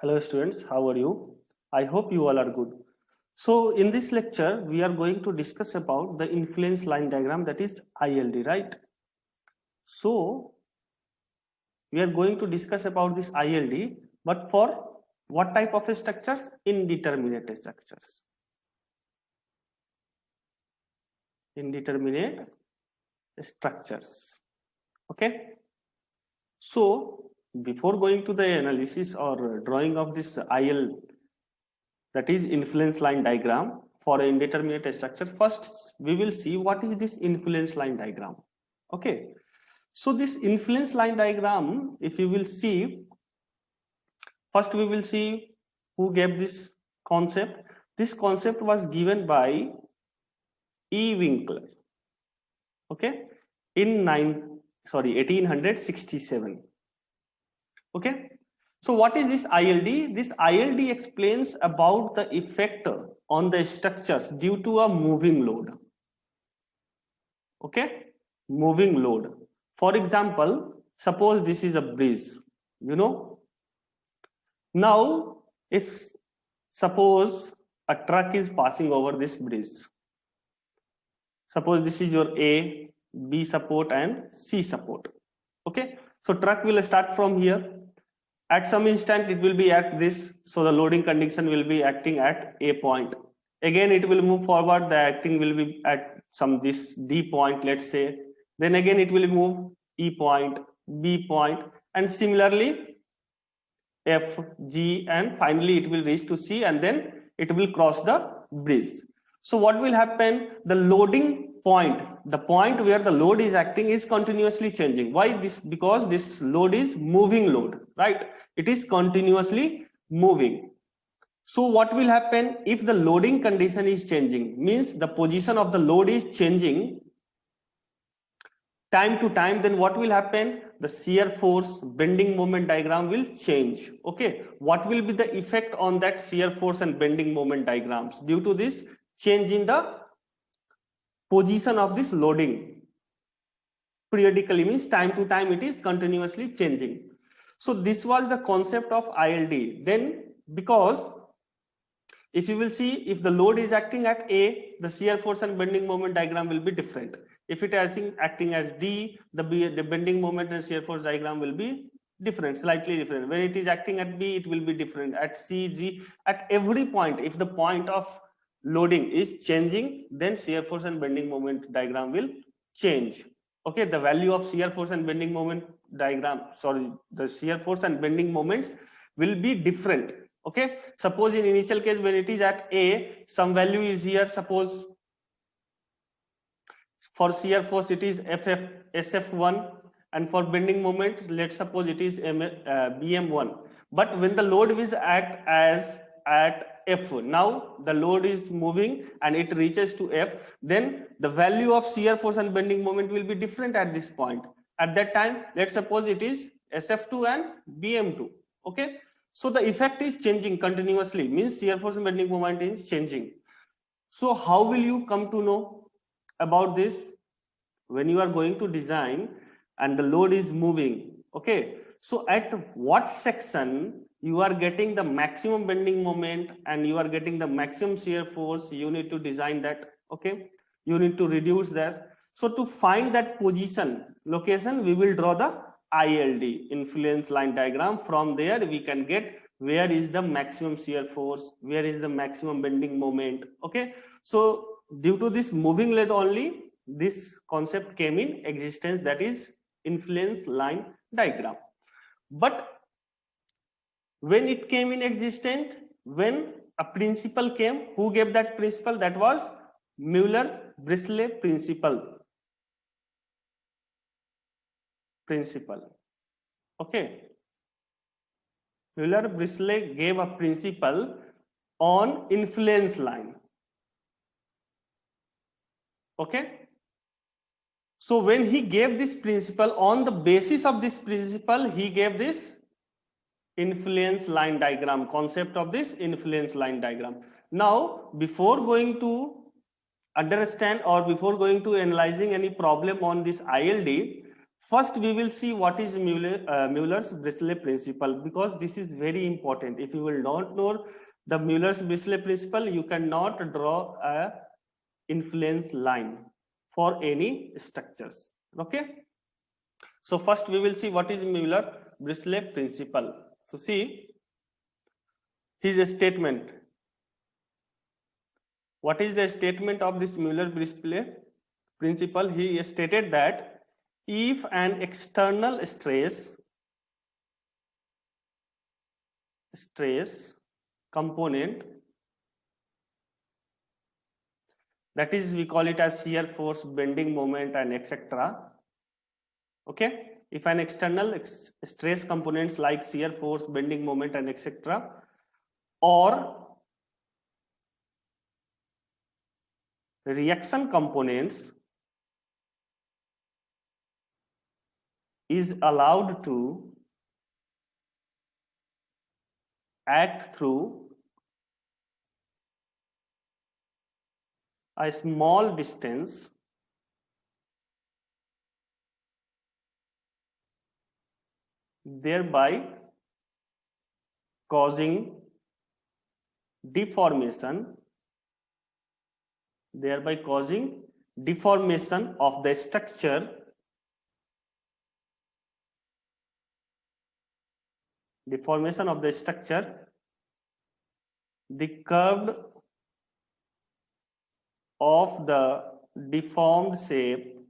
Hello students, how are you? I hope you all are good. So in this lecture, we are going to discuss about the influence line diagram, that is ILD, right? So we are going to discuss about this ILD, but for what type of structures? Indeterminate structures. Indeterminate structures. Okay. So before going to the analysis or drawing of this IL, that is influence line diagram for an indeterminate structure, first we will see what is this influence line diagram. Okay, so this influence line diagram, if you will see, first we will see who gave this concept. This concept was given by E. Winkler, okay, in 1867. Okay, so what is this ILD? This ILD explains about the effect on the structures due to a moving load. Okay, moving load. For example, suppose this is a bridge, you know. Now, if suppose a truck is passing over this bridge, suppose this is your A, B support and C support. Okay, so truck will start from here. At some instant it will be at this, so the loading condition will be acting at A point. Again it will move forward, the acting will be at some this D point, let's say. Then again it will move E point, B point, and similarly F, G, and finally it will reach to C, and then it will cross the bridge. So what will happen? The loading point, the point where the load is acting, is continuously changing. Why this? Because this load is moving load, right? It is continuously moving. So what will happen if the loading condition is changing? Means the position of the load is changing time to time. Then what will happen? The shear force bending moment diagram will change. Okay, what will be the effect on that shear force and bending moment diagrams due to this change in the position of this loading? Periodically means time to time it is continuously changing. So this was the concept of ILD. Then because if you will see, if the load is acting at A, the shear force and bending moment diagram will be different. If it is acting as D, the bending moment and shear force diagram will be different, slightly different. When it is acting at B, it will be different. At C, G, at every point, if the point of loading is changing, then shear force and bending moment diagram will change. Okay, the value of shear force and bending moment diagram, the shear force and bending moments will be different. Okay, suppose in initial case when it is at A, some value is here. Suppose for shear force it is SF1, and for bending moment let's suppose it is BM1. But when the load is act as at F, now the load is moving and it reaches to F, then the value of shear force and bending moment will be different at this point. At that time, let's suppose it is SF2 and BM2. Okay, so the effect is changing continuously, means shear force and bending moment is changing. So how will you come to know about this? When you are going to design and the load is moving. Okay, so at what section you are getting the maximum bending moment and you are getting the maximum shear force, you need to design that. Okay, you need to reduce that. So to find that position, location, we will draw the ILD, influence line diagram. From there we can get where is the maximum shear force, where is the maximum bending moment. Okay, so due to this moving load only, this concept came in existence, that is influence line diagram. But when it came in existence, when a principle came, who gave that principle? That was Mueller-Breslau principle. Okay, Mueller-Breslau gave a principle on influence line. Okay, so when he gave this principle, on the basis of this principle, he gave this influence line diagram, concept of this influence line diagram. Now, before going to understand or before going to analyzing any problem on this ILD, First, we will see what is Mueller's-Dirichlet principle, because this is very important. If you will not know the Mueller's-Dirichlet principle, you cannot draw a influence line for any structures. Okay. So first we will see what is Mueller-Dirichlet principle. So see his statement. What is the statement of this Mueller-Dirichlet principle? He stated that if an external stress component, that is, we call it as shear force, bending moment, and etc. Okay, if an external stress components like shear force, bending moment, and etc. or reaction components is allowed to act through a small distance thereby causing deformation of the structure, the curve of the deformed shape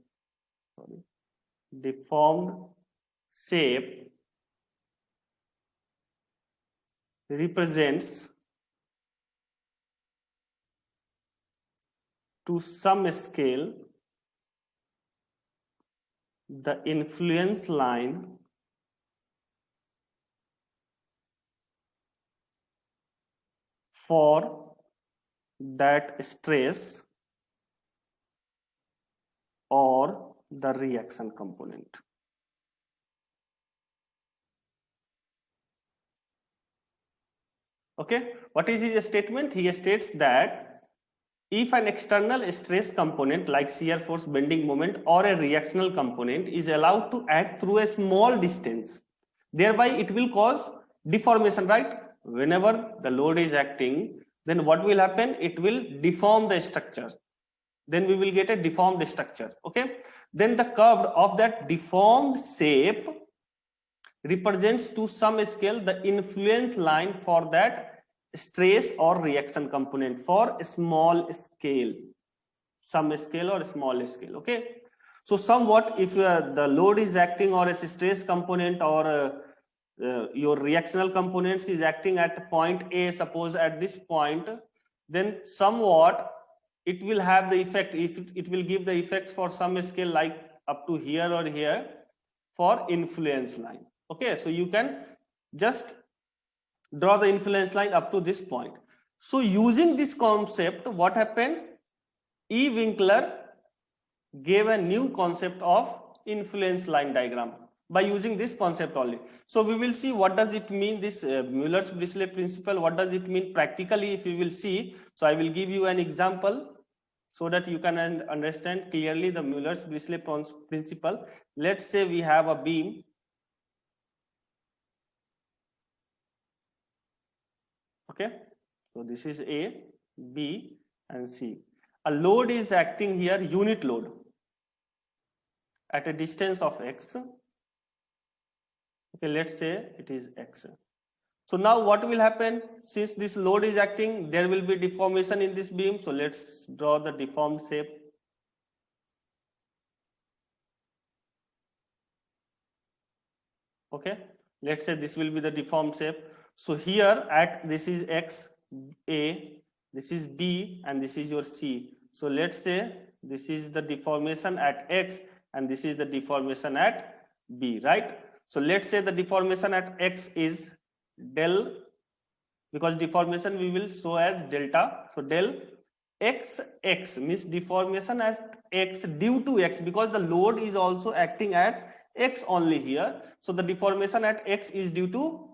represents to some scale the influence line for that stress or the reaction component. Okay, what is his statement? He states that if an external stress component like shear force, bending moment, or a reactional component is allowed to act through a small distance, thereby it will cause deformation, right? Whenever the load is acting, then what will happen? It will deform the structure. Then we will get a deformed structure. Okay, then the curve of that deformed shape represents to some scale the influence line for that stress or reaction component for a small scale, some scale or small scale. Okay, so somewhat if the load is acting or a stress component or your reactional components is acting at point A, suppose at this point, then somewhat it will have the effect, if it will give the effects for some scale like up to here or here for influence line. Okay, so you can just draw the influence line up to this point. So using this concept, what happened? E. Winkler gave a new concept of influence line diagram by using this concept only. So we will see what does it mean, this Mueller's-Dirichlet principle, what does it mean practically, if you will see. So I will give you an example so that you can understand clearly the Mueller's-Dirichlet principle. Let's say we have a beam. Okay, so this is A, B, and C. A load is acting here, unit load, at a distance of x. Okay, let's say it is x. So now what will happen? Since this load is acting, there will be deformation in this beam. So let's draw the deformed shape. Okay, let's say this will be the deformed shape. So here at this is x, A, this is B, and this is your C. So let's say this is the deformation at x and this is the deformation at B, right? So let's say the deformation at x is del, because deformation we will show as delta. So del x means deformation at x due to x, because the load is also acting at x only here. So the deformation at x is due to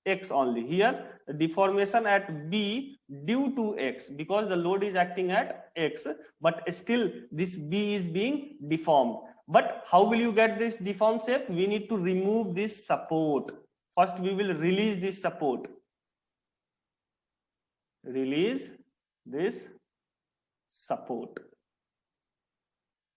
x only. Here the deformation at B due to x, because the load is acting at x, but still this B is being deformed. But how will you get this deformed shape? We need to remove this support. First, we will release this support. Release this support.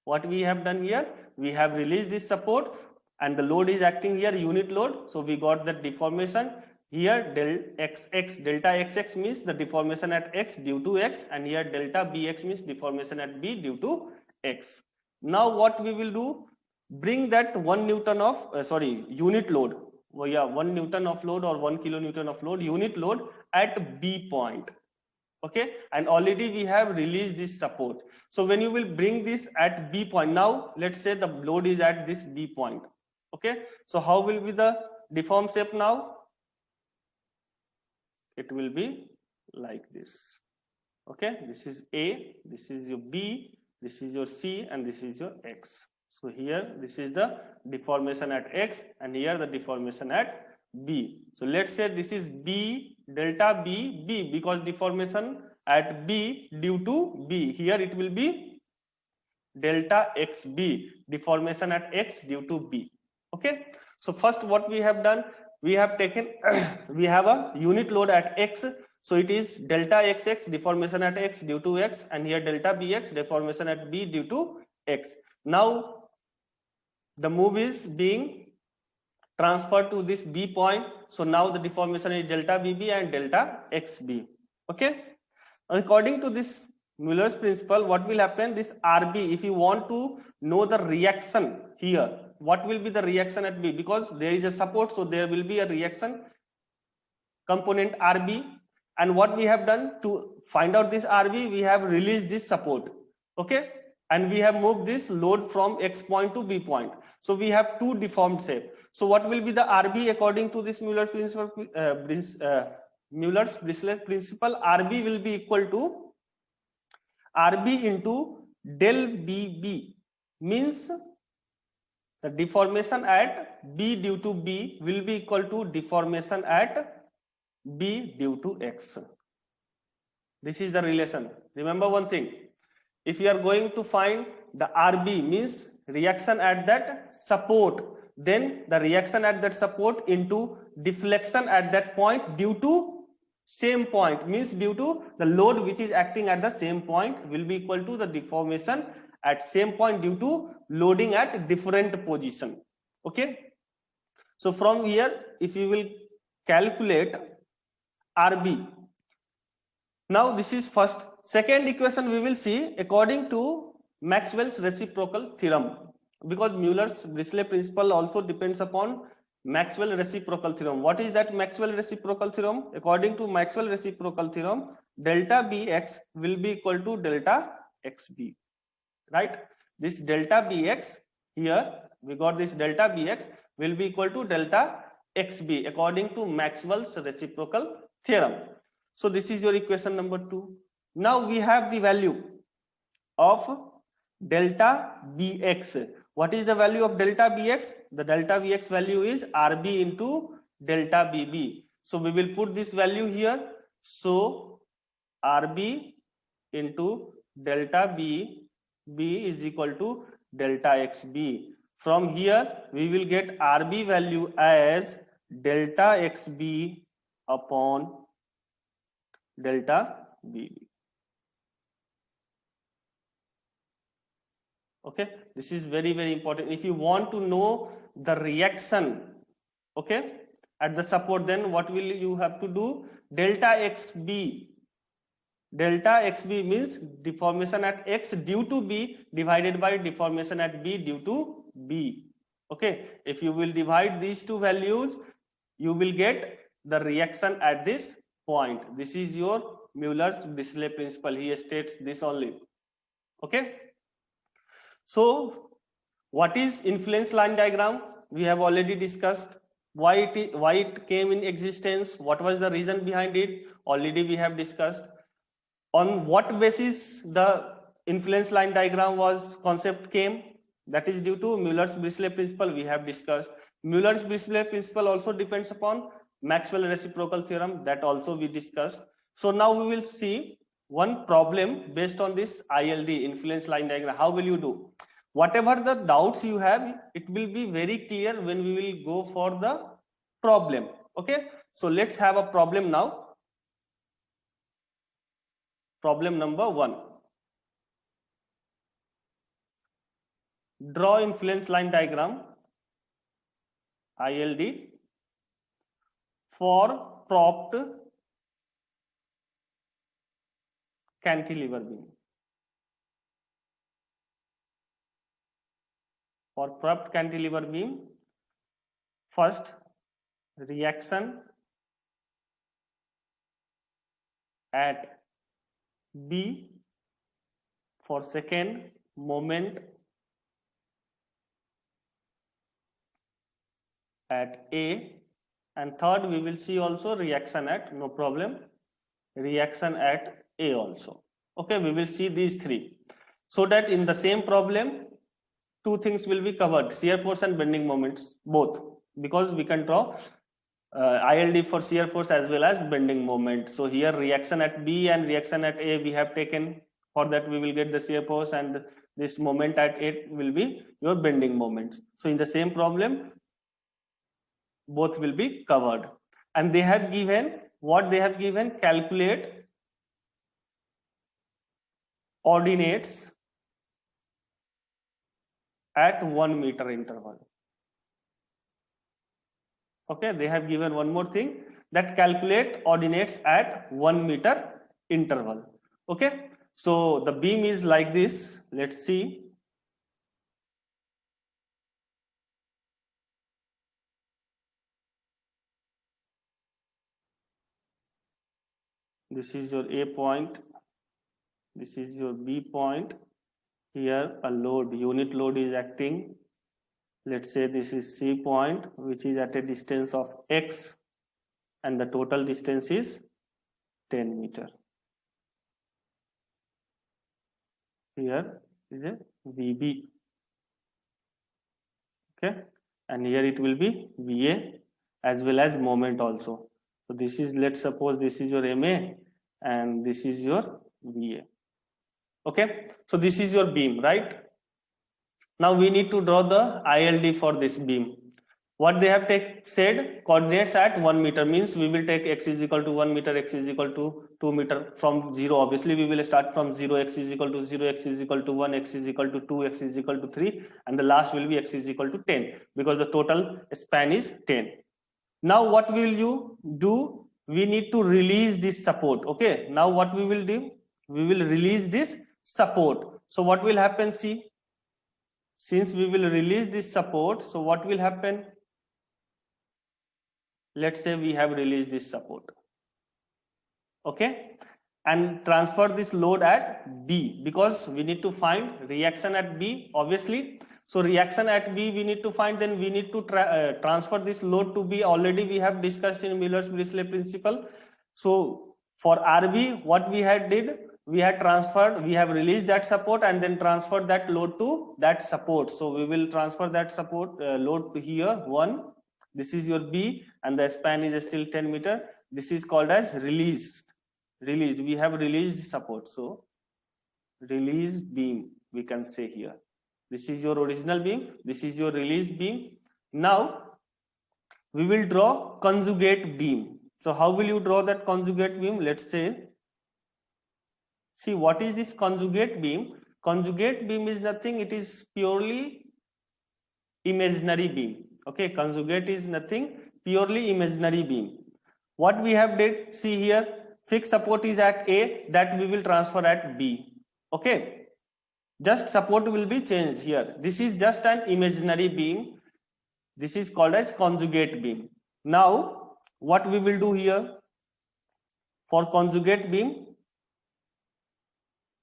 What we have done here? We have released this support and the load is acting here, unit load. So we got the deformation. Here delta xx means the deformation at x due to x, and here delta bx means deformation at b due to x. Now what we will do? Bring that 1 Newton of unit load. Oh yeah, 1 Newton of load or 1 kilonewton of load, unit load at B point. Okay, and already we have released this support. So when you will bring this at B point, now let's say the load is at this B point. Okay, so how will be the deformed shape now? It will be like this. Okay, this is A, this is your B, this is your C, and this is your X. So here this is the deformation at X, and here the deformation at B. So let's say this is B, delta B, B, because deformation at B due to B. Here it will be delta XB, deformation at X due to B. Okay, so first what we have done, we have taken we have a unit load at X, so it is delta XX, deformation at X due to X, and here delta BX, deformation at B due to X. Now the move is being transferred to this B point, so now the deformation is delta BB and delta XB. Okay, according to this Mueller's principle, what will happen? This RB, if you want to know the reaction here, what will be the reaction at B? Because there is a support, so there will be a reaction component RB. And what we have done to find out this RB, we have released this support. Okay, and we have moved this load from X point to B point. So we have two deformed shape. So what will be the RB according to this Mueller's principle? Mueller's principle, RB will be equal to RB into del BB, means the deformation at B due to B will be equal to deformation at B due to X. This is the relation. Remember one thing, if you are going to find the RB means reaction at that support, then the reaction at that support into deflection at that point due to same point, means due to the load which is acting at the same point, will be equal to the deformation at same point due to loading at different position. Okay, so from here if you will calculate RB, now this is first. Second equation we will see according to Maxwell's reciprocal theorem, because Mueller's Dirichlet principle also depends upon Maxwell reciprocal theorem. What is that Maxwell reciprocal theorem? According to Maxwell reciprocal theorem, delta Bx will be equal to delta Xb, right? This delta Bx, here we got this delta Bx will be equal to delta Xb according to Maxwell's reciprocal theorem. So this is your equation number 2. Now we have the value of delta Bx. What is the value of delta Bx? The delta Bx value is RB into delta BB. So we will put this value here. So RB into delta BB is equal to delta XB. From here we will get RB value as delta XB upon delta BB. Okay, this is very, very important. If you want to know the reaction, okay, at the support, then what will you have to do? Delta XB. Delta XB means deformation at X due to B divided by deformation at B due to B. Okay, if you will divide these two values, you will get the reaction at this point. This is your Mueller's Dirichlet principle. He states this only. Okay. So what is influence line diagram? We have already discussed why it came in existence, what was the reason behind it, already we have discussed. On what basis the influence line diagram concept came, that is due to Mueller's Dirichlet principle, we have discussed. Mueller's Dirichlet principle also depends upon Maxwell reciprocal theorem, that also we discussed. So now we will see one problem based on this ILD, influence line diagram. How will you do? whatever the doubts you have, it will be very clear when we will go for the problem. Okay, so let's have a problem now. Problem number 1. Draw influence line diagram ILD for propped cantilever beam. For propped cantilever beam, first reaction at B, for second moment at A, and third we will see also reaction at, no problem, reaction at A also. Okay, we will see these three, so that in the same problem two things will be covered, shear force and bending moments both, because we can draw ILD for shear force as well as bending moment. So here reaction at B and reaction at A we have taken, for that we will get the shear force, and this moment at A will be your bending moments. So in the same problem both will be covered, and they have given what they have given: calculate ordinates at 1 meter interval. Okay, they have given one more thing, that calculate ordinates at 1 meter interval. Okay, so the beam is like this. Let's see. This is your A point, this is your B point. Here a load, unit load is acting. Let's say this is C point, which is at a distance of X, and the total distance is 10 meter. Here is a VB. Okay, and here it will be VA as well as moment also. So this is, let's suppose this is your MA and this is your VA. Okay, so this is your beam, right? Now we need to draw the ILD for this beam. What they have said, coordinates at 1 meter, means we will take x is equal to 1 meter, x is equal to 2 meter from 0. Obviously we will start from 0, x is equal to 0, x is equal to 1, x is equal to 2, x is equal to 3, and the last will be x is equal to 10, because the total span is 10. Now what will you do? We need to release this support. Okay, now what we will do? We will release this support. So what will happen? See, since we will release this support, so what will happen? Let's say we have released this support. Okay, and transfer this load at B, because we need to find reaction at B, obviously. So reaction at B we need to find, then we need to transfer this load to B. Already we have discussed in Müller's-Dirichlet principle. So for RB, what we had did, we had transferred, we have released that support and then transferred that load to that support. So we will transfer that support load to here 1. This is your B, and the span is still 10 meter. This is called as released. Released. We have released support. So release beam, we can say here. This is your original beam. This is your release beam. Now we will draw conjugate beam. So how will you draw that conjugate beam? Let's say, see, what is this conjugate beam? Conjugate beam is nothing. It is purely imaginary beam. Okay, conjugate is nothing, purely imaginary beam. What we have did, see here, fixed support is at A, that we will transfer at B. Okay, just support will be changed here. This is just an imaginary beam. This is called as conjugate beam. Now what we will do here, for conjugate beam,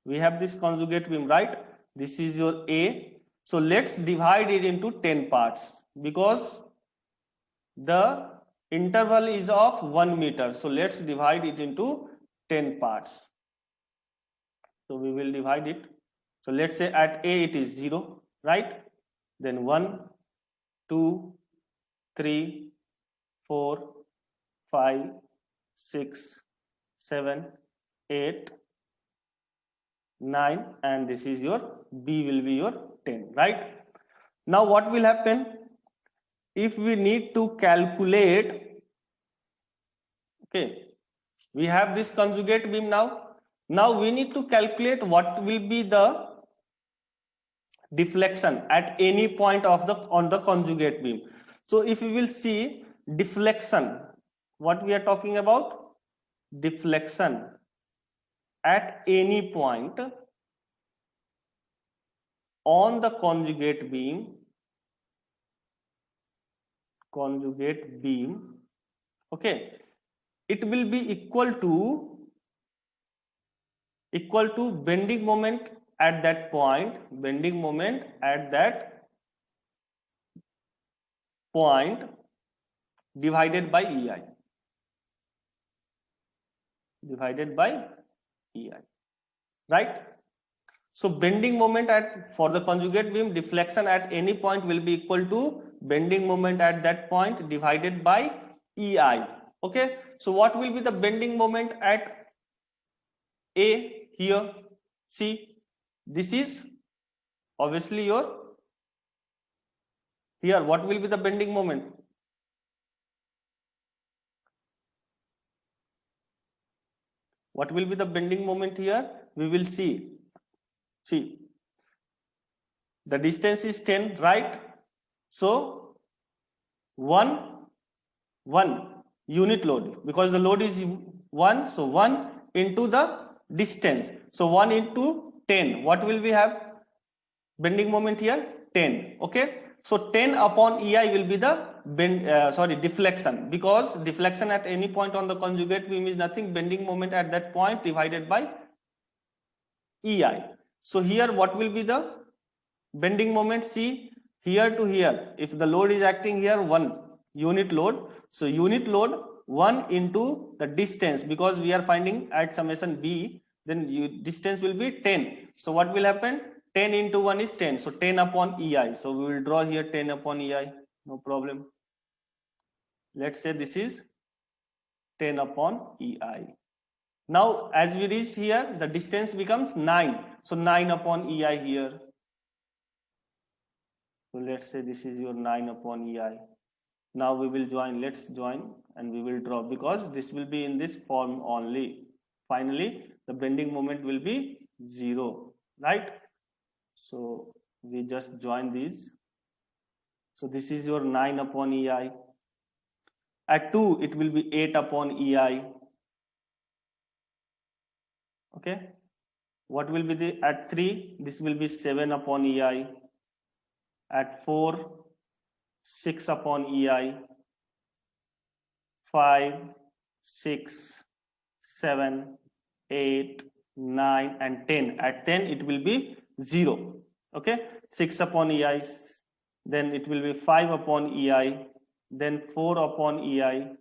we have this conjugate beam, right? This is your A. So let's divide it into 10 parts, because the interval is of 1 meter. So let's divide it into 10 parts. So we will divide it. So let's say at A it is 0, right? Then 1, 2, 3, 4, 5, 6, 7, 8, 9, and this is your B will be your 10, right? Now what will happen? If we need to calculate, okay, we have this conjugate beam now. Now we need to calculate what will be the deflection at any point of the on the conjugate beam. So if we will see deflection, what we are talking about? Deflection at any point on the conjugate beam, okay, it will be equal to bending moment at that point, divided by EI, right? So bending moment for the conjugate beam, deflection at any point will be equal to bending moment at that point divided by EI. Okay, so what will be the bending moment at A here? See, this is obviously your, here what will be the bending moment? What will be the bending moment here? We will see. See, the distance is 10, right? So 1 unit load, because the load is 1, so 1 into the distance. So 1 into 10, what will we have? Bending moment here 10. Okay, so 10 upon EI will be the deflection, because deflection at any point on the conjugate beam is nothing, bending moment at that point divided by EI. So here what will be the bending moment? See, here to here, if the load is acting here 1 unit load, so unit load 1 into the distance, because we are finding at summation B, then distance will be 10. So what will happen? 10 into 1 is 10, so 10 upon EI. So we will draw here 10 upon EI, no problem. Let's say this is 10 upon EI. Now as we reach here, the distance becomes 9, so 9 upon EI here. So let's say this is your 9 upon EI. Now we will join, let's join and we will draw, because this will be in this form only. Finally, the bending moment will be 0, right? So we just join these. So this is your 9 upon EI. At 2, it will be 8 upon EI. Okay. What will be the, at 3, this will be 7 upon EI. At 4, 6 upon EI. 5, 6, 7, 8, 9 and 10. At 10 it will be 0. Okay, 6 upon EI, then it will be 5 upon EI, then 4 upon EI,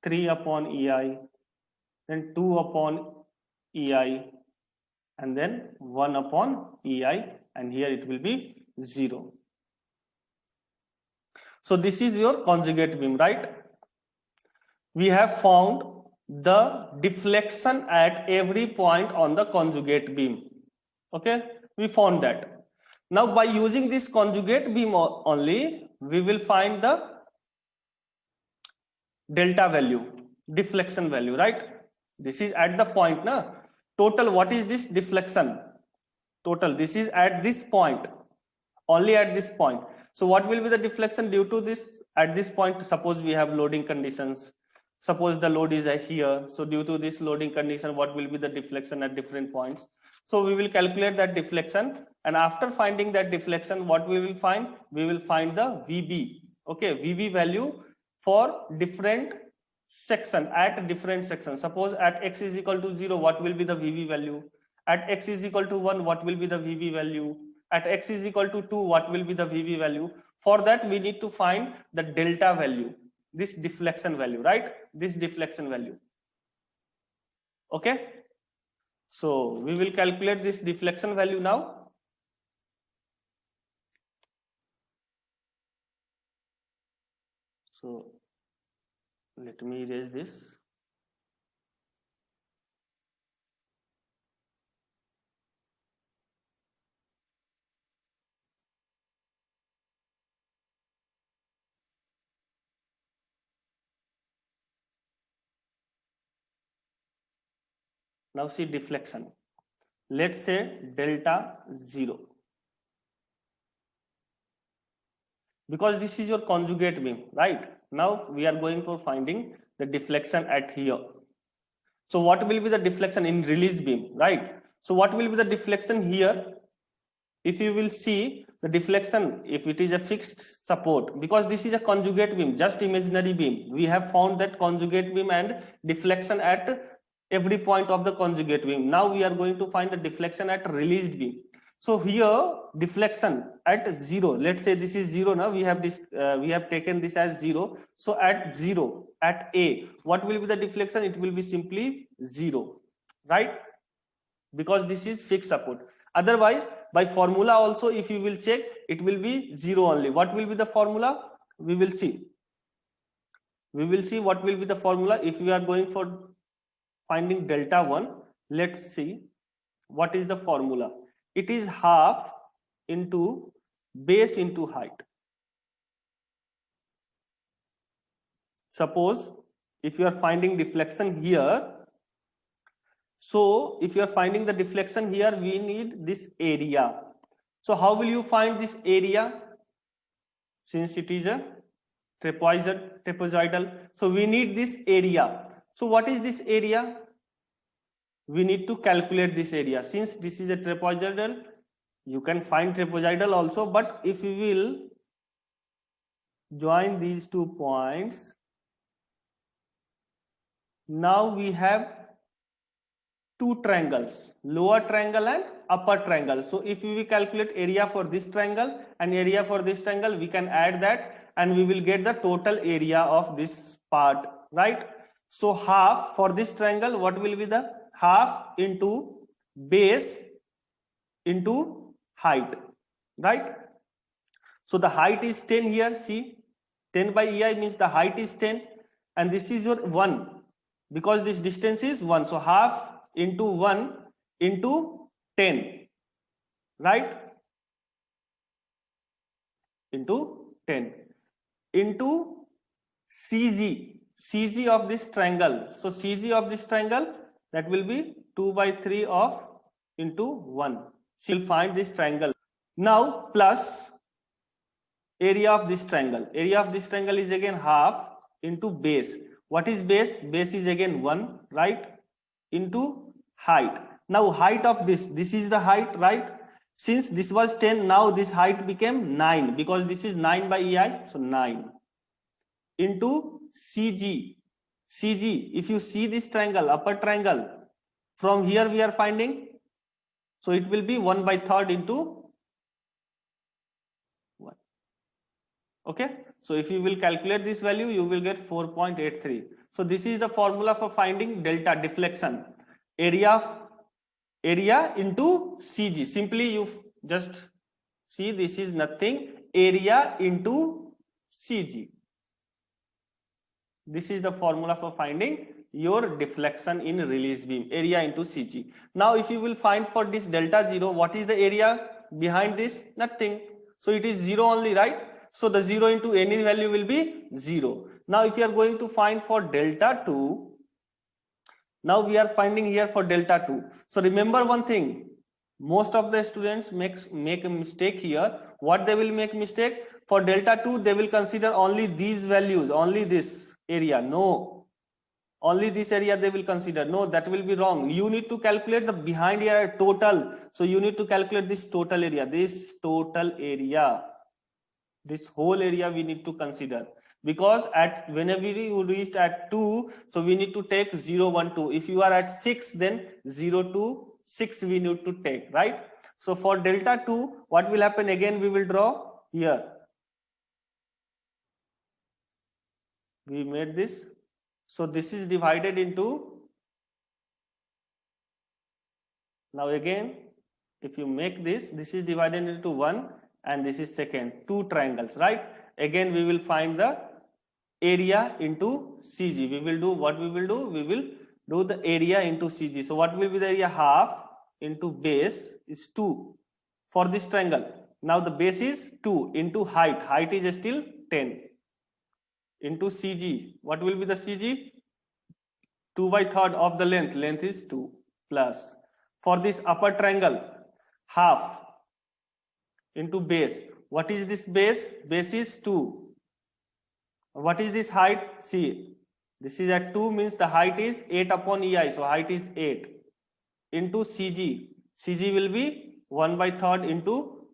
3 upon EI, then 2 upon EI, and then 1 upon EI, and here it will be 0. So this is your conjugate beam, right? We have found the deflection at every point on the conjugate beam. Okay, we found that. Now by using this conjugate beam only, we will find the delta value, deflection value, right? This is at the point, na? Total, what is this deflection? Total, this is at this point, only at this point. So what will be the deflection due to this at this point? Suppose we have loading conditions. Suppose the load is here. So due to this loading condition, what will be the deflection at different points? So we will calculate that deflection, and after finding that deflection, what we will find? We will find the VB. Okay, VB value for different section, at different sections. Suppose at x is equal to 0, what will be the VB value? At x is equal to 1, what will be the VB value? At x is equal to 2, what will be the VB value? For that, we need to find the delta value, this deflection value, right? This deflection value. Okay. So we will calculate this deflection value now. So let me erase this. Now see deflection. Let's say delta 0. Because this is your conjugate beam, right? Now we are going for finding the deflection at here. So what will be the deflection in release beam, right? So what will be the deflection here? If you will see the deflection, if it is a fixed support, because this is a conjugate beam, just imaginary beam, we have found that conjugate beam and deflection at every point of the conjugate beam. Now we are going to find the deflection at released beam. So here deflection at 0, let's say this is 0. Now we have this, we have taken this as 0. So at 0, at A, what will be the deflection? It will be simply 0, right? Because this is fixed support. Otherwise, by formula also, if you will check, it will be 0 only. What will be the formula? We will see. We will see what will be the formula if we are going for finding delta 1. Let's see what is the formula. It is half into base into height. Suppose if you are finding deflection here, so if you are finding the deflection here, we need this area. So how will you find this area? Since it is a trapezoidal, so we need this area. So what is this area? We need to calculate this area. Since this is a trapezoidal, you can find trapezoidal also, but if we will join these 2 points, now we have 2 triangles, lower triangle and upper triangle. So if we will calculate area for this triangle and area for this triangle, we can add that and we will get the total area of this part, right? So half for this triangle, what will be the half into base into height, right? So the height is 10 here, see 10 by EI means the height is 10 and this is your 1 because this distance is 1. So half into 1 into 10, right? Into 10 into CG of this triangle. So CG of this triangle, that will be 2 by 3 of into 1. So you'll find this triangle. Now plus area of this triangle. Area of this triangle is again half into base. What is base? Base is again 1, right? Into height. Now height of this is the height, right? Since this was 10, now this height became 9 because this is 9 by EI, so 9 into CG. CG, if you see this triangle, upper triangle, from here we are finding, so it will be 1 by 3rd into 1. Okay, so if you will calculate this value, you will get 4.83. So this is the formula for finding delta deflection. Area into CG. Simply you just see, this is nothing, area into CG. This is the formula for finding your deflection in release beam, area into CG. Now if you will find for this delta 0, what is the area behind this? Nothing. So it is 0 only, right? So the 0 into any value will be 0. Now if you are going to find for delta 2, now we are finding here for delta 2. So remember one thing, most of the students make a mistake here. What they will make mistake? For delta 2, they will consider only these values, only this area. No, only this area they will consider. No, that will be wrong. You need to calculate the behind area total. So you need to calculate this total area, this total area, this whole area we need to consider. Because at whenever you reached at 2, so we need to take 0, 1, 2. If you are at 6, then 0 to 6 we need to take, right? So for delta 2, what will happen? Again we will draw here. We made this. So this is divided into, now again if you make this is divided into 1 and this is second, 2 triangles, right? Again we will find the area into CG. We will do what we will do? We will do the area into CG. So what will be the area? Half into base is 2 for this triangle. Now the base is 2 into height. Height is still 10 into CG. What will be the CG? 2 by 3rd of the length. Length is 2. plus. For this upper triangle, half into base. What is this base? Base is 2. What is this height? See, this is at 2 means the height is 8 upon EI. So height is 8 into CG. CG will be 1/3 into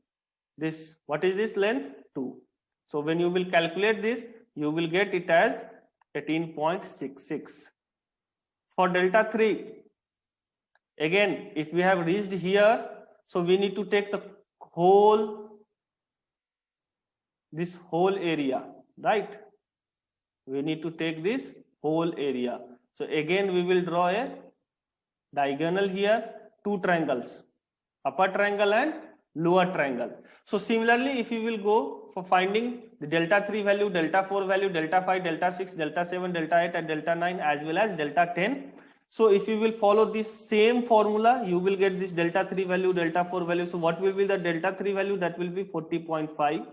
this. What is this length? 2. So when you will calculate this, you will get it as 18.66. For delta 3, again, if we have reached here, so we need to take the this whole area, right? We need to take this whole area. So again, we will draw a diagonal here, 2 triangles, upper triangle and lower triangle. So similarly, if you will go for finding the delta 3 value, delta 4 value, delta 5, delta 6, delta 7, delta 8 and delta 9 as well as delta 10. So if you will follow this same formula, you will get this delta 3 value, delta 4 value. So what will be the delta 3 value? That will be 40.5.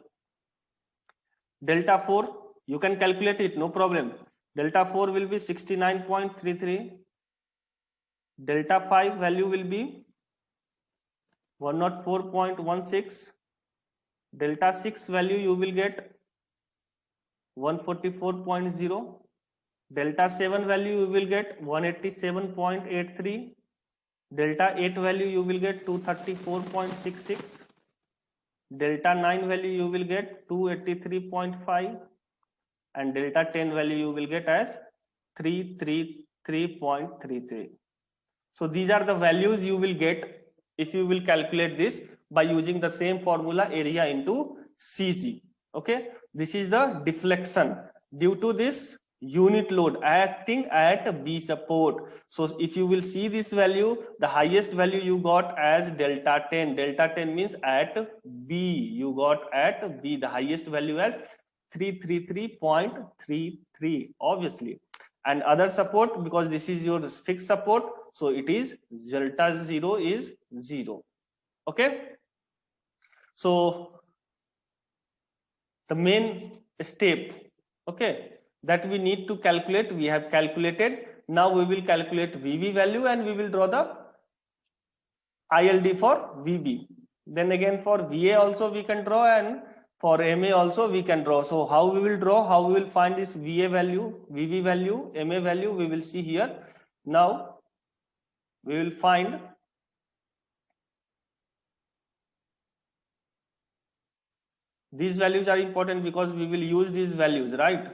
Delta 4, you can calculate it, no problem. Delta 4 will be 69.33. Delta 5 value will be 104.16. Delta 6 value you will get 144.0. Delta 7 value you will get 187.83. Delta 8 value you will get 234.66. Delta 9 value you will get 283.5. And delta 10 value you will get as 333.33. So these are the values you will get if you will calculate this by using the same formula, area into CG. Okay, this is the deflection due to this unit load acting at B support. So if you will see this value, the highest value you got as delta 10. Delta 10 means at B. You got at B the highest value as 333.33, obviously. And other support, because this is your fixed support, so it is delta 0 is 0. Okay, so the main step, okay, that we need to calculate, we have calculated. Now we will calculate VB value and we will draw the ILD for VB. Then again for VA also we can draw, and for MA also we can draw. So how we will draw, how we will find this VA value, VB value, MA value, we will see here. Now we will find these values are important because we will use these values, right?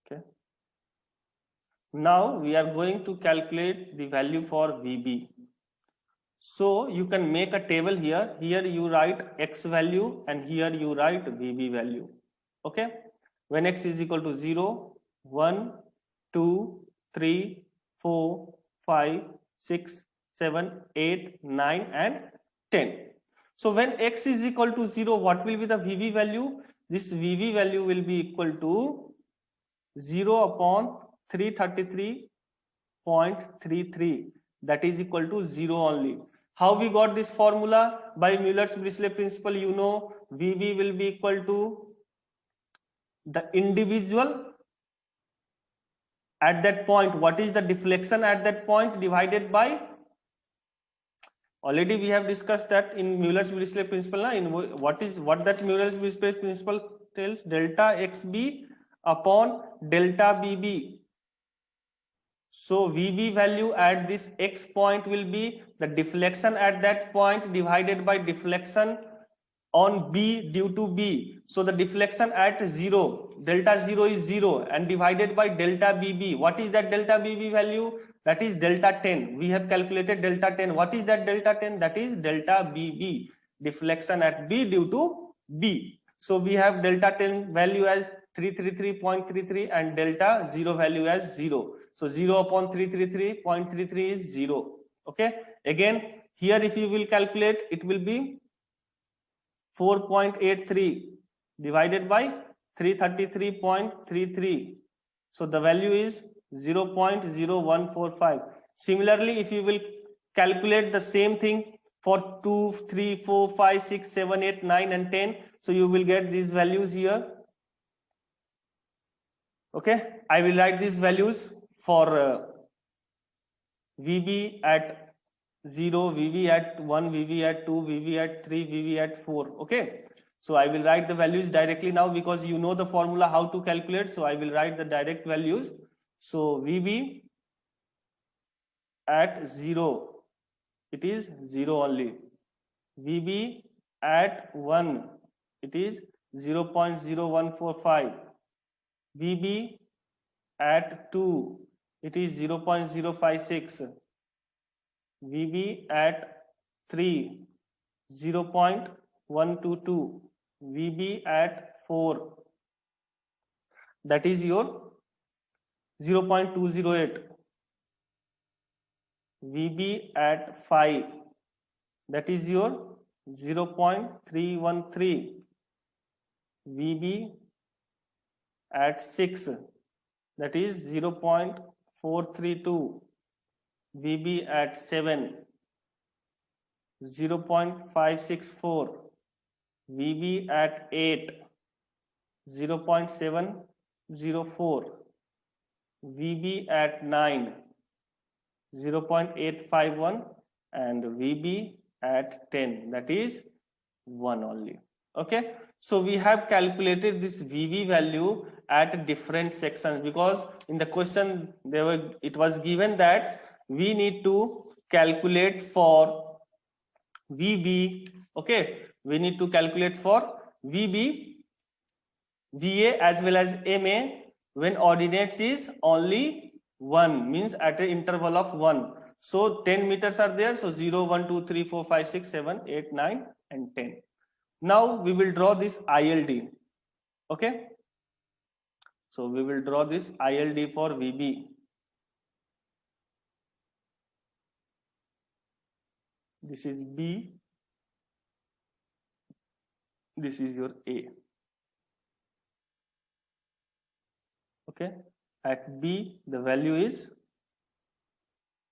Okay. Now we are going to calculate the value for VB. So you can make a table here. Here you write X value and here you write VB value. Okay. When X is equal to 0, 1, 2, 3, 4, 5, 6, 7, 8, 9 and 10. So when X is equal to 0, what will be the VB value? This VB value will be equal to 0 upon 333.33. That is equal to 0 only. How we got this formula? By Mueller-Brislet principle, you know VB will be equal to the individual at that point. What is the deflection at that point divided by? Already we have discussed that in Mueller-Brislet principle. In what that Mueller-Brislet principle tells? Delta XB upon delta BB. So VB value at this X point will be the deflection at that point divided by deflection on B due to B. So the deflection at 0, delta 0 is 0 and divided by delta BB. What is that delta BB value? That is delta 10. We have calculated delta 10. What is that delta 10? That is delta BB, deflection at B due to B. So we have delta 10 value as 333.33 and delta 0 value as 0. So 0 upon 333.33 is 0. Okay. Again, here if you will calculate, it will be 4.83 divided by 333.33. So the value is 0.0145. Similarly, if you will calculate the same thing for 2, 3, 4, 5, 6, 7, 8, 9 and 10. So you will get these values here. Okay, I will write these values for VB at 0, VB at 1, VB at 2, VB at 3, VB at 4. Okay, so I will write the values directly now because you know the formula how to calculate. So I will write the direct values. So VB at 0, it is 0 only. VB at 1, it is 0.0145. VB at 2, it is 0.056. VB at 3, 0.122. VB at 4, that is your 0.208. VB at 5, that is your 0.313. VB at 6, that is 0.432. VB at 7, 0.564. VB at 8, 0.704. VB at 9, 0.851, and VB at 10, that is 1 only. Okay, so we have calculated this VB value at different sections because in the question it was given that we need to calculate for VB. Okay, we need to calculate for VB, VA as well as MA when ordinates is only 1, means at an interval of 1. So 10 meters are there. So 0, 1, 2, 3, 4, 5, 6, 7, 8, 9 and 10. Now we will draw this ILD. Okay. So we will draw this ILD for VB. This is B. This is your A. Okay. At B, the value is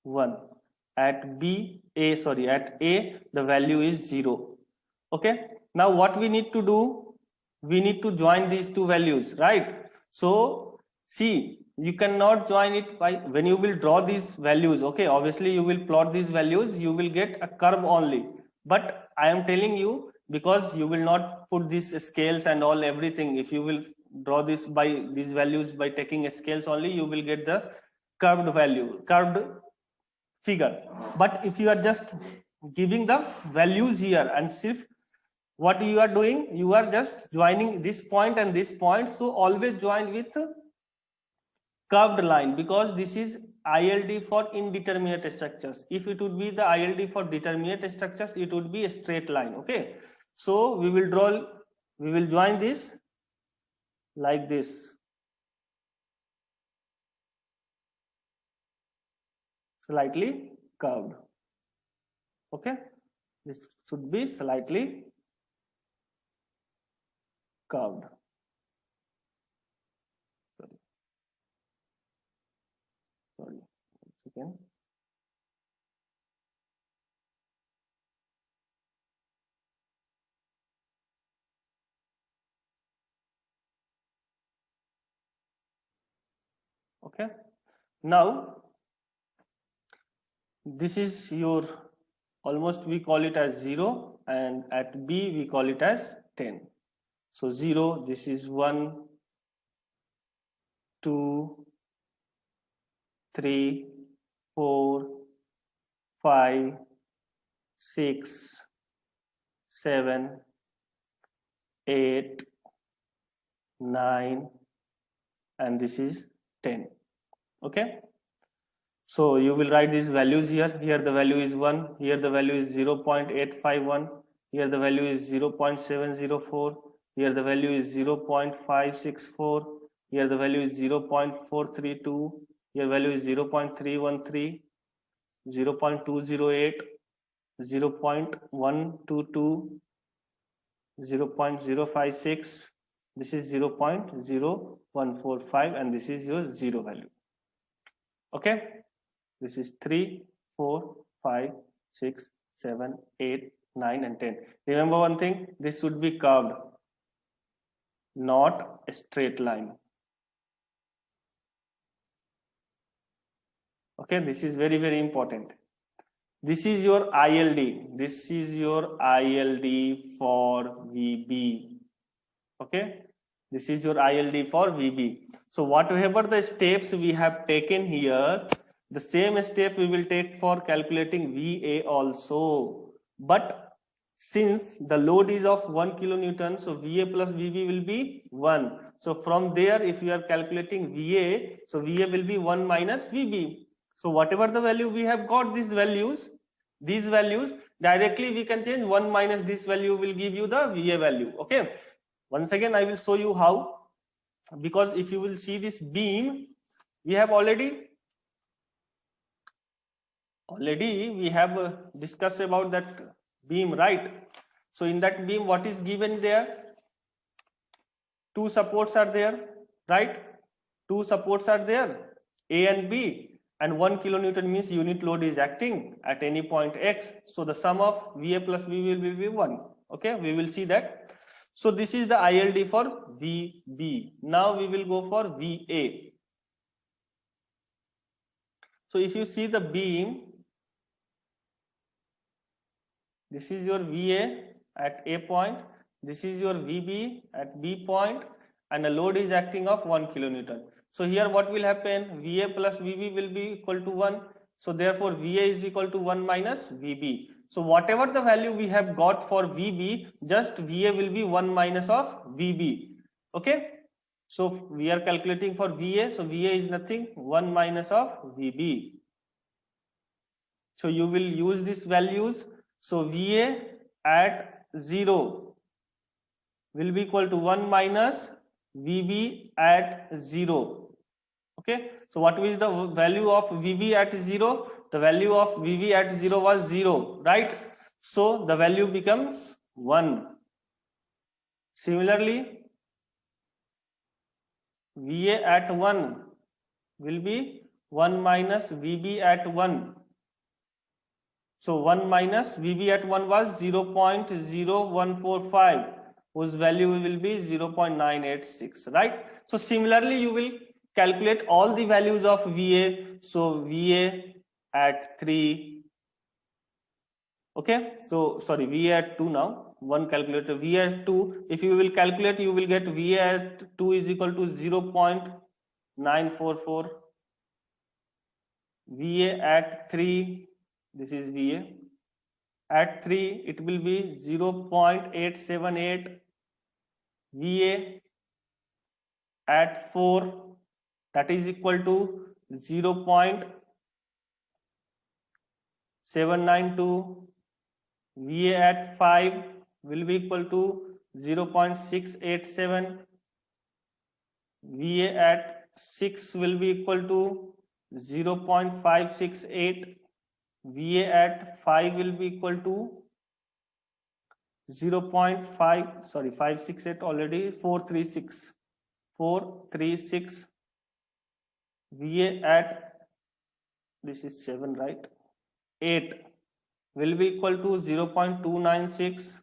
1. At A, the value is 0. Okay. Now what we need to do? We need to join these two values, right? So see, you cannot join it by when you will draw these values. Okay, obviously you will plot these values, you will get a curve only. But I am telling you, because you will not put these scales and all everything. If you will draw this by these values by taking scales only, you will get the curved value, curved figure. But if you are just giving the values here and shift, what you are doing, you are just joining this point and this point. So always join with curved line because this is ILD for indeterminate structures. If it would be the ILD for determinate structures, it would be a straight line. Okay, so we will join this like this, slightly curved. Okay, this should be slightly curved. Sorry, again. Okay, now this is your almost, we call it as 0, and at B we call it as 10. So 0, this is 1, 2, 3, 4, 5, 6, 7, 8, 9, and this is 10. Okay. So you will write these values here. Here the value is 1. Here the value is 0.851. Here the value is 0.704. Here the value is 0.564. Here the value is 0.432. Here value is 0.313, 0.208, 0.122, 0.056. This is 0.0145, and this is your 0 value. Okay. This is 3, 4, 5, 6, 7, 8, 9 and 10. Remember one thing, this should be curved, not a straight line. Okay, this is very, very important. This is your ILD. This is your ILD for VB. Okay, this is your ILD for VB. So whatever the steps we have taken here, the same step we will take for calculating VA also. But since the load is of 1 kilonewton, so VA plus VB will be 1. So from there, if we are calculating VA, so VA will be 1 minus VB. So whatever the value we have got, these values directly we can change. 1 minus this value will give you the VA value. Okay. Once again, I will show you how, because if you will see this beam, we have already we have discussed about that beam, right? So in that beam, what is given there? 2 supports are there, right? 2 supports are there, A and B, and 1 kilonewton means unit load is acting at any point X. So the sum of VA plus VB will be 1. Okay, we will see that. So this is the ILD for VB. Now we will go for VA. So if you see the beam, this is your VA at A point, this is your VB at B point, and the load is acting of 1 kilonewton. So here what will happen? VA plus VB will be equal to 1. So therefore VA is equal to 1 minus VB. So whatever the value we have got for VB, just VA will be 1 minus of VB. Okay. So we are calculating for VA. So VA is nothing, 1 minus of VB. So you will use these values. So VA at 0 will be equal to 1 minus VB at 0. Okay. So what is the value of VB at 0? The value of VB at 0 was 0, right? So the value becomes 1. Similarly, VA at 1 will be 1 minus VB at 1. So 1 minus VB at 1 was 0.0145, whose value will be 0.986, right? So similarly, you will calculate all the values of VA. So VA at 3. Okay. So sorry, VA at 2 now. One calculator, VA at 2. If you will calculate, you will get VA at 2 is equal to 0.944. VA at 3. This is VA. At 3, it will be 0.878. VA at 4, that is equal to 0.792. VA at 5 will be equal to 0.687. VA at 6 will be equal to 0.568. VA at 5 will be equal to 568 already, 436. VA at, this is 7, right? 8 will be equal to 0.296.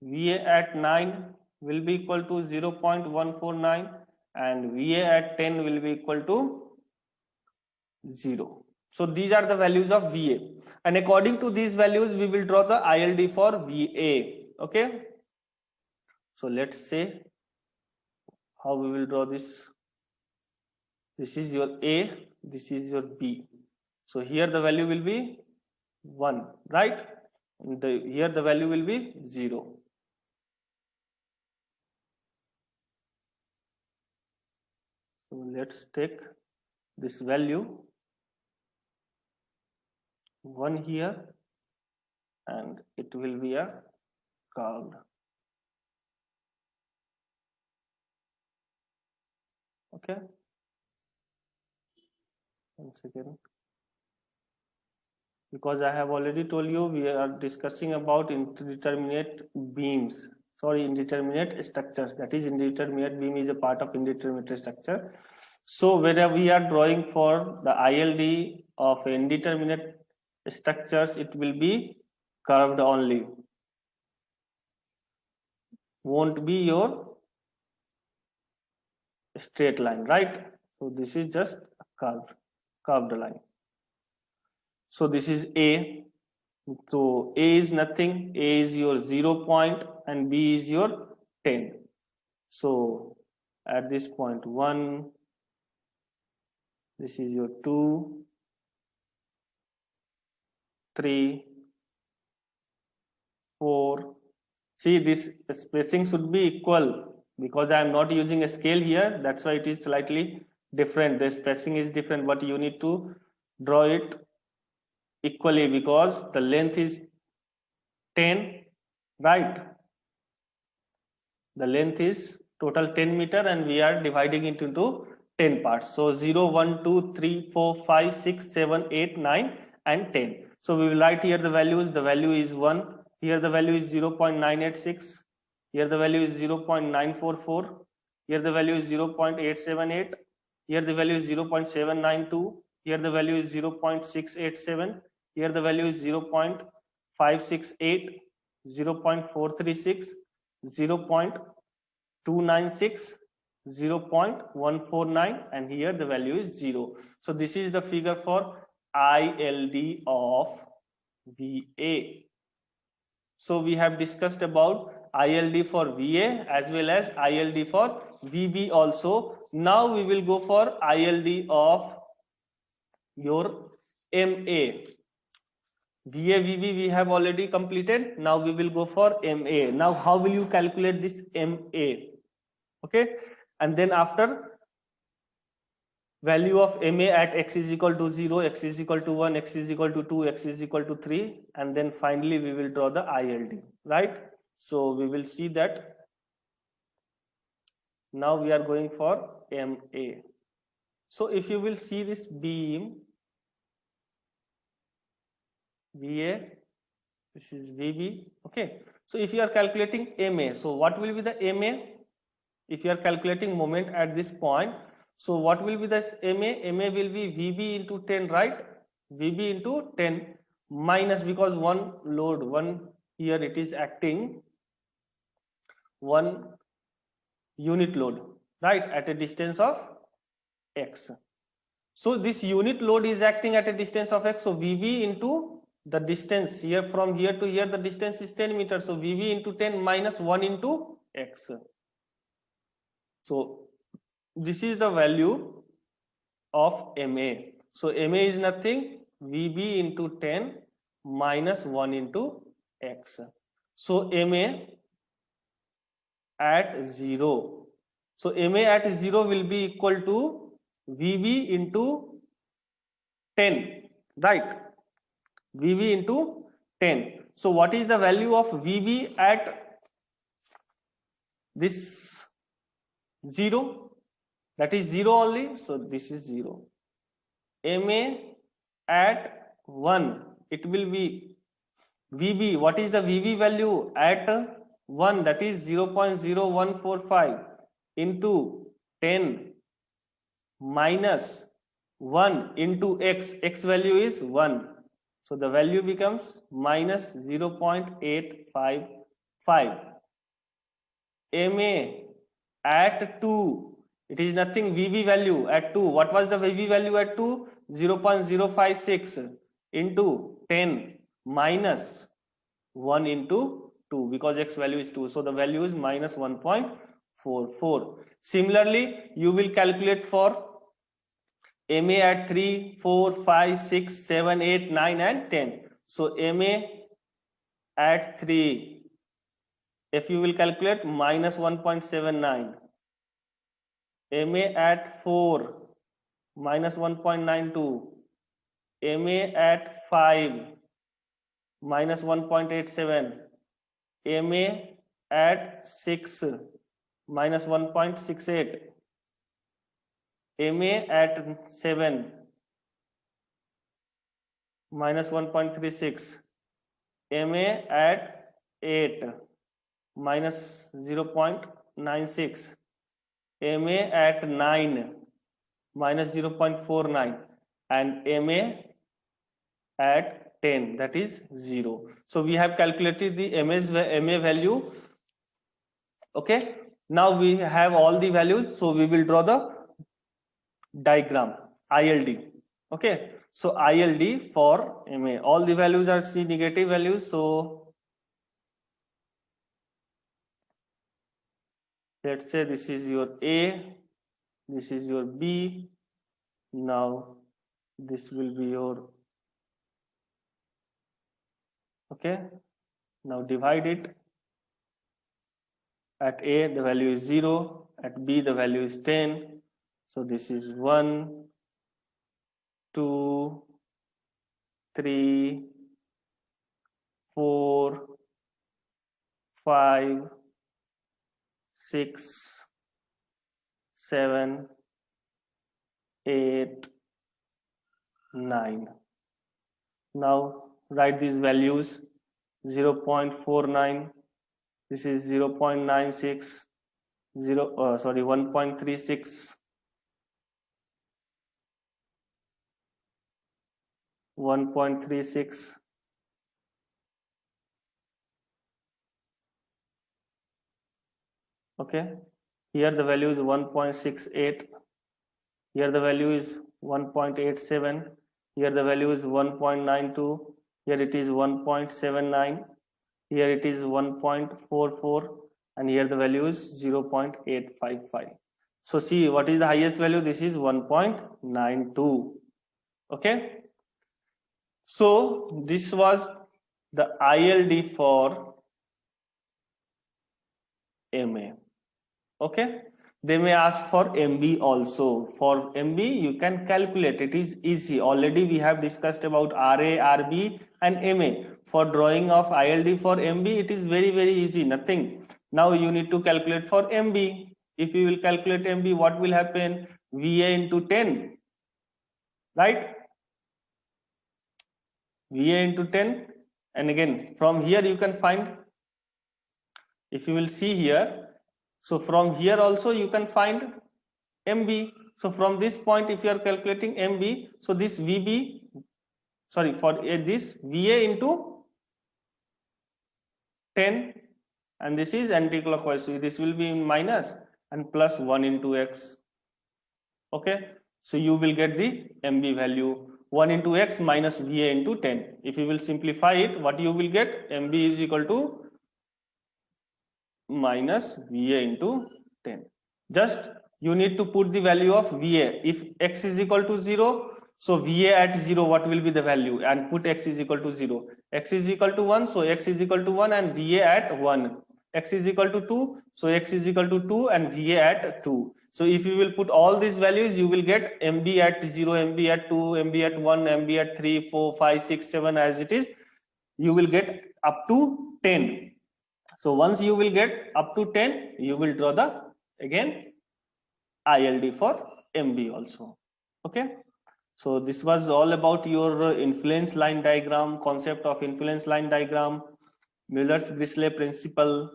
VA at 9 will be equal to 0.149, and VA at 10 will be equal to 0. So these are the values of VA, and according to these values we will draw the ILD for VA. Okay, so let's say how we will draw this. This is your A, this is your B. So here the value will be 1, right? And here the value will be 0. So let's take this value 1 here, and it will be a curved. Okay. Once again, because I have already told you we are discussing about indeterminate beams. Sorry, indeterminate structures. That is, indeterminate beam is a part of indeterminate structure. So whether we are drawing for the ILD of indeterminate structures, it will be curved only, won't be your straight line, right? So this is just a curved line. So this is A. So A is nothing, A is your 0 point and B is your 10. So at this point 1, this is your 2, 3, 4. See, this spacing should be equal because I am not using a scale here. That's why it is slightly different. The spacing is different, but you need to draw it equally because the length is 10, right? The length is total 10 meter and we are dividing it into 10 parts. So 0, 1, 2, 3, 4, 5, 6, 7, 8, 9 and 10. So we will write here the values. The value is 1. Here the value is 0.986. Here the value is 0.944. Here the value is 0.878. Here the value is 0.792. Here the value is 0.687. Here the value is 0.568, 0.436, 0.296, 0.149, and here the value is 0. So this is the figure for ILD of VA. So we have discussed about ILD for VA as well as ILD for VB also. Now we will go for ILD of your MA. VA, VB we have already completed. Now we will go for MA. Now how will you calculate this MA? Okay, and then after value of MA at x is equal to 0, x is equal to 1, x is equal to 2, x is equal to 3, and then finally we will draw the ILD, right? So we will see that now we are going for MA. So if you will see this beam VA, this is VB, okay. So if you are calculating MA, so what will be the MA? If you are calculating moment at this point, so what will be this MA? MA will be VB into 10, right? VB into 10 minus, because one load, one here it is acting, one unit load, right, at a distance of x. So this unit load is acting at a distance of x. So VB into the distance here, from here to here, the distance is 10 meters. So VB into 10 minus 1 into x. So this is the value of MA. So MA is nothing, VB into 10 minus 1 into x. So MA at 0. So MA at 0 will be equal to VB into 10, right? VB into 10. So what is the value of VB at this 0? That is 0 only. So this is 0. MA at 1, it will be VB. What is the VB value at 1? That is 0.0145 into 10 minus 1 into x. X value is 1. So the value becomes minus 0.855. MA at 2, it is nothing, VB value at 2. What was the VB value at 2? 0.056 into 10 minus 1 into 2, because x value is 2. So the value is minus 1.44. Similarly, you will calculate for MA at 3, 4, 5, 6, 7, 8, 9 and 10. So MA at 3, if you will calculate, minus 1.79. MA at 4, minus 1.92. MA at 5, minus 1.87. MA at 6, minus 1.68. MA at 7, minus 1.36. MA at 8, minus 0.96. MA at 9, minus 0.49. And MA at 10, that is 0. So we have calculated the MA value. Okay, now we have all the values, so we will draw the diagram ILD. Okay, so ILD for MA, all the values are C negative values. So let's say this is your A, this is your B. Now this will be your, okay, now divide it. At A the value is 0, at B the value is 10. So this is 1, 2, 3, 4, 5, 6, 7, 8, 9. Now write these values. 0.49, this is 0.96, 1.36, 1.36, okay, here the value is 1.68, here the value is 1.87, here the value is 1.92, here it is 1.79, here it is 1.44, and here the value is 0.855. So see, what is the highest value? This is 1.92. Okay, so this was the ILD for MA. Okay, they may ask for MB also. For MB you can calculate, it is easy. Already we have discussed about RA, RB and MA. For drawing of ILD for MB, it is very easy, nothing. Now you need to calculate for MB. If you will calculate MB, what will happen? VA into 10, right? VA into 10, and again from here you can find, if you will see here, so from here also you can find MB. So from this point, if you are calculating MB, so this VB, sorry, for this VA into 10, and this is anti-clockwise, so this will be in minus and plus 1 into X. Okay, so you will get the MB value 1 into X minus VA into 10. If you will simplify it, what you will get? MB is equal to minus VA into 10. Just you need to put the value of VA. If X is equal to 0, so VA at 0, what will be the value? And put X is equal to 0. X is equal to 1, so X is equal to 1 and VA at 1. X is equal to 2, so X is equal to 2 and VA at 2. So if you will put all these values, you will get MB at 0, MB at 2, MB at 1, MB at 3, 4, 5, 6, 7 as it is. You will get up to 10. So once you will get up to 10, you will draw the again ILD for MB also. Okay. So this was all about your influence line diagram, concept of influence line diagram, Müller's-Dirichlet principle,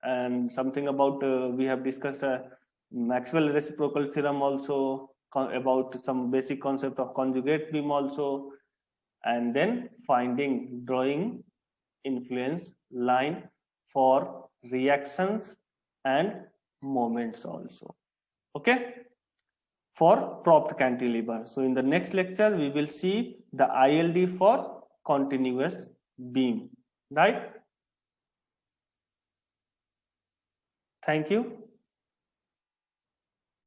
and something about we have discussed Maxwell reciprocal theorem also, about some basic concept of conjugate beam also, and then drawing influence line for reactions and moments also. Okay, for propped cantilever. So in the next lecture we will see the ILD for continuous beam, right? Thank you.